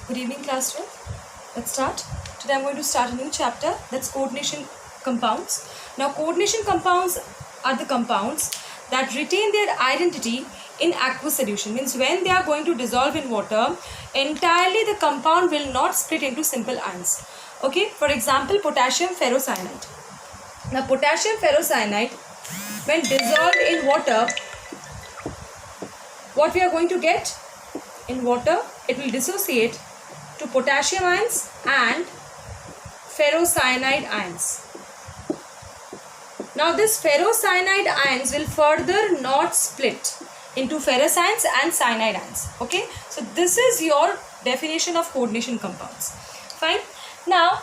Good evening, class 12. Let's start. Today I'm going to start a new chapter, that's coordination compounds. Now, coordination compounds are the compounds that retain their identity in aqueous solution. Means when they are going to dissolve in water, entirely the compound will not split into simple ions. Okay, for example, potassium ferrocyanide. Now, potassium ferrocyanide, when dissolved in water, what we are going to get in water, it will dissociate to potassium ions and ferrocyanide ions. Now this ferrocyanide ions will further not split into ferrous ions and cyanide ions. Okay, so this is your definition of coordination compounds. Fine. Now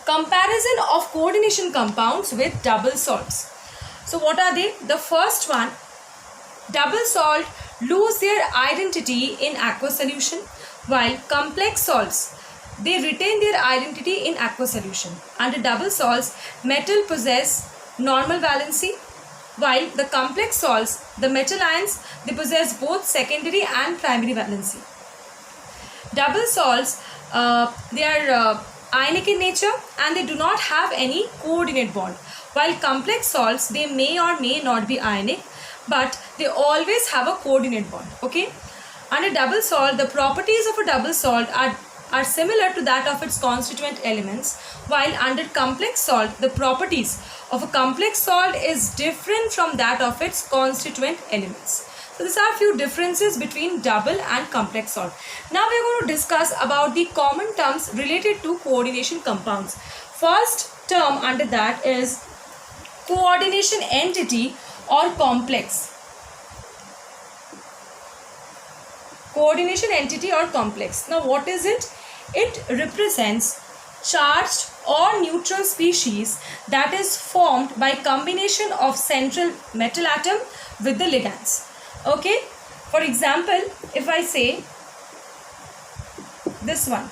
comparison of coordination compounds with double salts. So what are they? The first one, double salt lose their identity in aqueous solution, while complex salts, they retain their identity in aqueous solution. Under double salts, metal possess normal valency, while the complex salts, the metal ions, they possess both secondary and primary valency. Double salts, they are ionic in nature and they do not have any coordinate bond, while complex salts, they may or may not be ionic, but they always have a coordinate bond. Okay, under double salt, the properties of a double salt are similar to that of its constituent elements, while under complex salt, the properties of a complex salt is different from that of its constituent elements. So these are a few differences between double and complex salt. Now we are going to discuss about the common terms related to coordination compounds. First term under that is coordination entity or complex. Coordination entity or complex. Now what is it? It represents charged or neutral species that is formed by combination of central metal atom with the ligands. Okay, for example, if I say this one,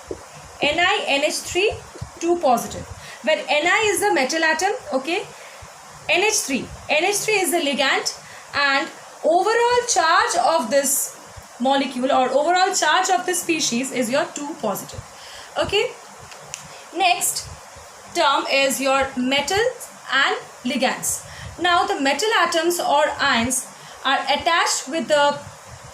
NiNH3 2 positive, where Ni is the metal atom, okay, NH3 is the ligand, and overall charge of this molecule or overall charge of this species is your 2 positive. Okay, next term is your metals and ligands. Now the metal atoms or ions are attached with the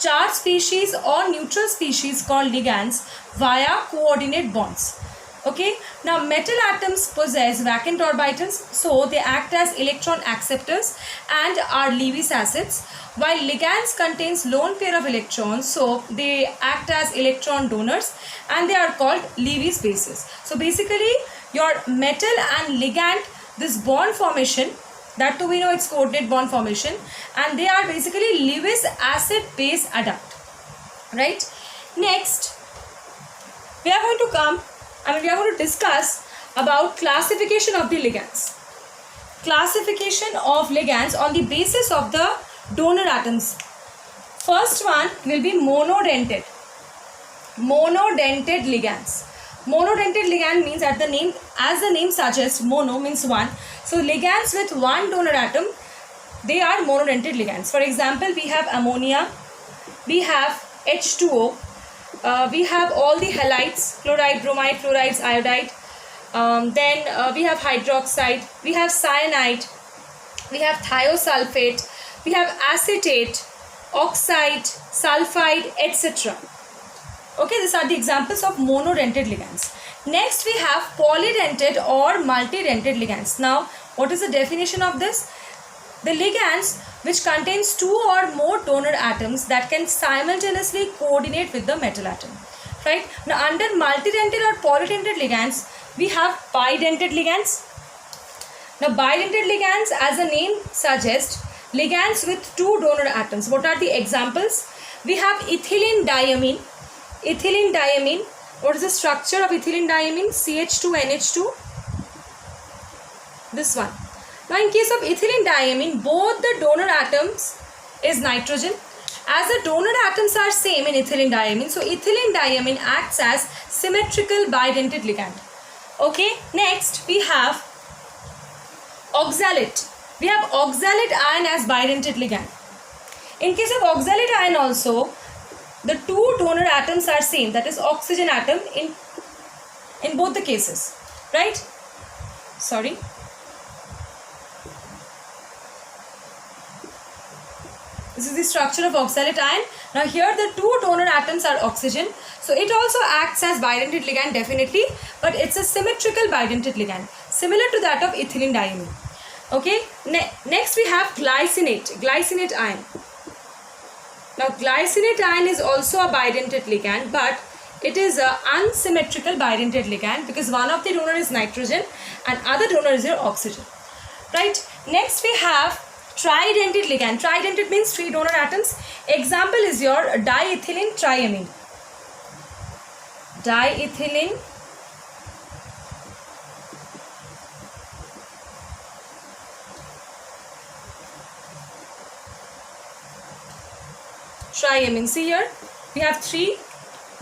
charged species or neutral species called ligands via coordinate bonds. Okay, now metal atoms possess vacant orbitals, so they act as electron acceptors and are Lewis acids, while ligands contains lone pair of electrons, so they act as electron donors and they are called Lewis bases. So basically your metal and ligand, this bond formation, that too we know it's coordinate bond formation, and they are basically Lewis acid base adduct, right? Next we are going to discuss about classification of the ligands. Classification of ligands on the basis of the donor atoms. First one will be monodentate. Monodentate ligands. Monodentate ligand means as the name suggests, mono means one. So ligands with one donor atom, they are monodentate ligands. For example, we have ammonia, we have H2O, we have all the halides, chloride, bromide, fluorides, iodide. Then we have hydroxide, we have cyanide, we have thiosulfate, we have acetate, oxide, sulfide, etc. Okay, these are the examples of monodentate ligands. Next we have polydentate or multidentate ligands. Now what is the definition of this? The ligands which contains two or more donor atoms that can simultaneously coordinate with the metal atom. Right? Now under multidentate or polydentate ligands, we have bidentate ligands. Now bidentate ligands, as the name suggests, ligands with two donor atoms. What are the examples? We have ethylene diamine. Ethylene diamine. What is the structure of ethylene diamine? CH2NH2. This one. Now in case of ethylene diamine, both the donor atoms is nitrogen. As the donor atoms are same in ethylene diamine, so ethylene diamine acts as symmetrical bidentate ligand. Okay, next we have oxalate. We have oxalate ion as bidentate ligand. In case of oxalate ion also, the two donor atoms are same, that is oxygen atom in both the cases, right? Sorry. This is the structure of oxalate ion. Now here the two donor atoms are oxygen. So it also acts as bidentate ligand definitely, but it's a symmetrical bidentate ligand, similar to that of ethylene diamine. Okay. Next we have glycinate ion. Now glycinate ion is also a bidentate ligand, but it is a unsymmetrical bidentate ligand because one of the donor is nitrogen and other donor is your oxygen. Right. Next we have tridentate ligand. Tridentate means three donor atoms. Example is your diethylene triamine. Diethylene triamine. See here, we have three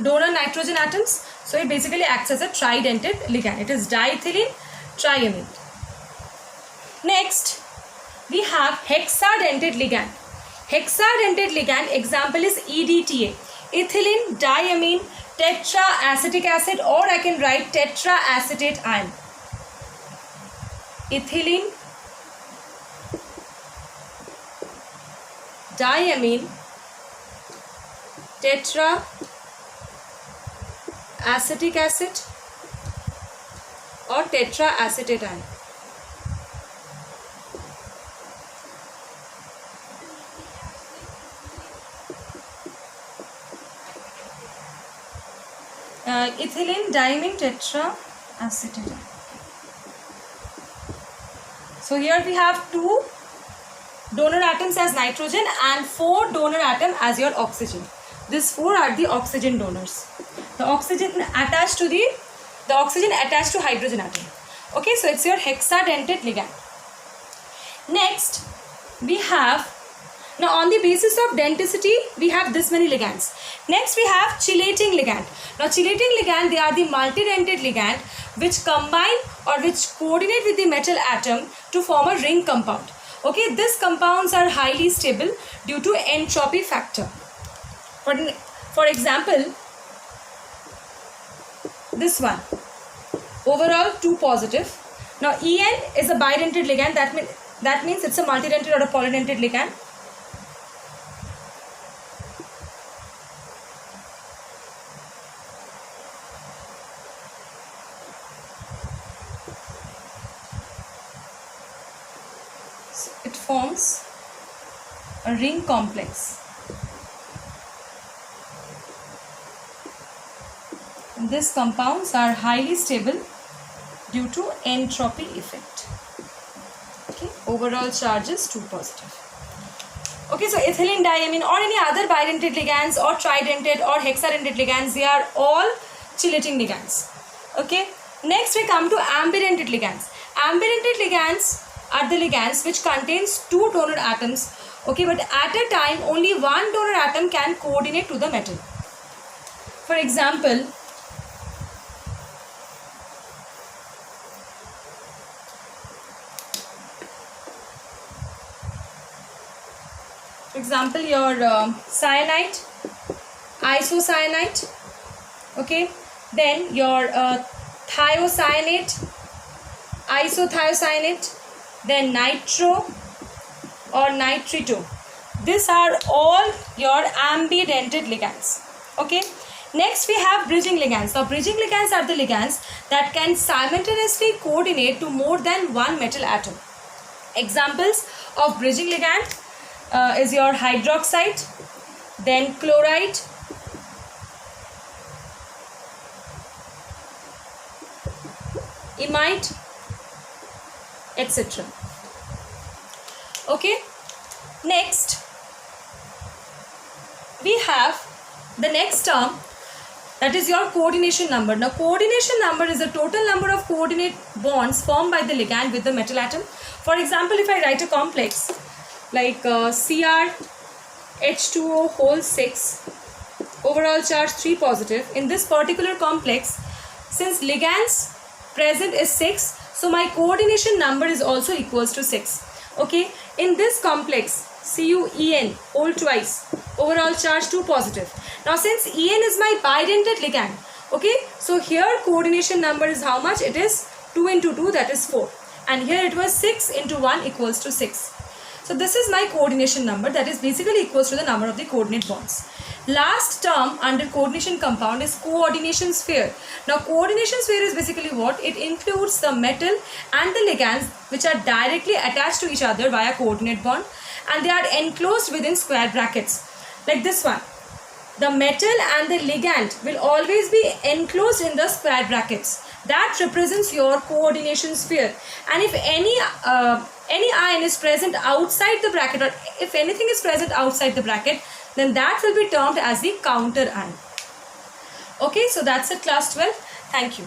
donor nitrogen atoms. So it basically acts as a tridentate ligand. It is diethylene triamine. Next, we have hexadentate ligand. Hexadentate ligand example is EDTA. Ethylene diamine tetraacetic acid, or I can write tetraacetate ion. Ethylene diamine tetraacetic acid or tetraacetate ion. Ethylene diamine tetraacetate. So here we have two donor atoms as nitrogen and four donor atom as your oxygen. These four are the oxygen donors. The oxygen attached to hydrogen atom. Okay, so it's your hexadentate ligand. Next, we have, now on the basis of denticity, we have this many ligands. Next, we have chelating ligand. Now, chelating ligand, they are the multidentate ligand which combine or which coordinate with the metal atom to form a ring compound. Okay, these compounds are highly stable due to entropy factor. For example, this one, overall 2 positive. Now, En is a bidentate ligand, that means it's a multidentate or a polydentate ligand. It forms a ring complex. And these compounds are highly stable due to entropy effect. Okay, overall charge is 2 positive. Okay, so ethylene diamine or any other bidentate ligands or tridentate or hexadentate ligands, they are all chelating ligands. Okay, next we come to ambidentate ligands. Ambidentate ligands are the ligands which contains 2 donor atoms. Okay, but at a time only one donor atom can coordinate to the metal. For example, your cyanide, isocyanate, okay, then your thiocyanate, isothiocyanate, then nitro or nitrito. These are all your ambidentate ligands. Okay. Next we have bridging ligands. Now bridging ligands are the ligands that can simultaneously coordinate to more than one metal atom. Examples of bridging ligand is your hydroxide, then chloride, imide, etc. Okay, next we have the next term, that is your coordination number. Now coordination number is the total number of coordinate bonds formed by the ligand with the metal atom. For example, if I write a complex like CrH2O whole 6, overall charge 3 positive. In this particular complex, since ligands present is 6, so my coordination number is also equals to 6. Okay, in this complex CuEn whole twice, overall charge 2 positive. Now since En is my bidentate ligand, okay, so here coordination number is how much? It is 2 into 2, that is 4, and here it was 6 into 1 equals to 6. So this is my coordination number, that is basically equals to the number of the coordinate bonds. Last term under coordination compound is coordination sphere. Now coordination sphere is basically what? It includes the metal and the ligands which are directly attached to each other via coordinate bond, and they are enclosed within square brackets like this one. The metal and the ligand will always be enclosed in the square brackets. That represents your coordination sphere. And if any ion is present outside the bracket, or if anything is present outside the bracket, then that will be termed as the counter ion. Okay, so that's it, class 12. Thank you.